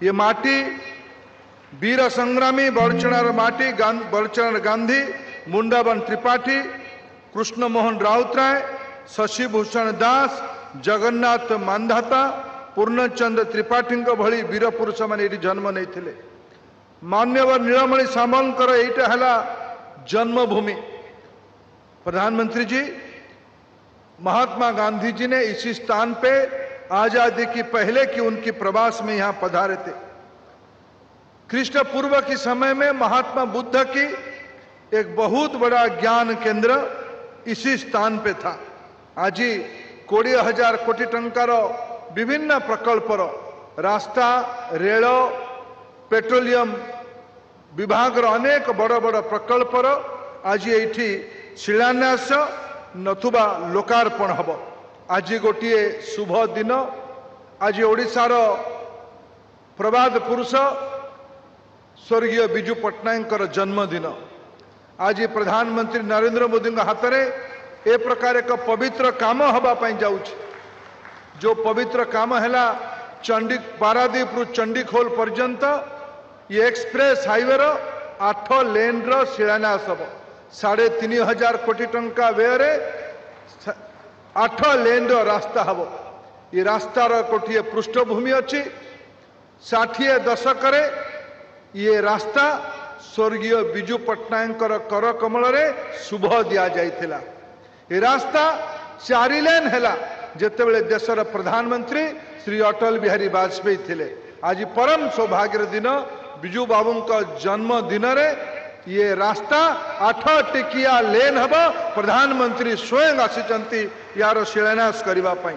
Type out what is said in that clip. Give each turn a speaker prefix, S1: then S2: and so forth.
S1: ये माटी वीर संग्रामी बड़चणार माटी बड़चणार गांधी, मुंडावन त्रिपाठी, कृष्ण मोहन राउतराय, शशिभूषण दास, जगन्नाथ मानधाता, पूर्णचंद्र त्रिपाठी भली वीर पुरुष मैंने जन्म नहीं थे। मान्यवर नीलमणि सामलकर एटा है जन्मभूमि। प्रधानमंत्री जी, महात्मा गांधी जी ने इसी स्थान पे आजादी की पहले की उनकी प्रवास में यहां पधारे थे। ख्रीष्ट पूर्व के समय में महात्मा बुद्ध की एक बहुत बड़ा ज्ञान केंद्र इसी स्थान पे था। आज 20,000 कोटी टंकार विभिन्न प्रकल्पर रास्ता, रेल, पेट्रोलियम विभाग अनेक बड़ बड़ प्रकल्पर आज ये शिलान्यास नथुबा लोकार्पण हम। आज गोटे शुभ दिन। आज ओडिशार प्रबाद पुरुष स्वर्गीय विजु पट्टनायक जन्मदिन। आज प्रधानमंत्री नरेंद्र मोदी हाथ में ए प्रकार एक पवित्र काम हवापाई जाउछि। जो पवित्र काम है चंडी पारादीप रु चंडीखोल पर्यंत ये एक्सप्रेस हाईवे 8 लेन शिलान्यास हम। 3,500 कोटी टंका व्यय 8 लेन रास्ता हम। ये रास्तार गोटे पृष्ठभूमि अच्छी। 60 दशक ये रास्ता स्वर्गीय विजु पट्टनायक कर कमल शुभ दि जाइथिला। ये रास्ता 4 लेन है जितेबले देशर प्रधानमंत्री श्री अटल बिहारी वाजपेयी थिले। आज परम सौभाग्य दिन विजु बाबू का जन्मदिन ये रास्ता 8 टिकिया लेन हम। प्रधानमंत्री स्वयं आसी यार शिलान्यास करने।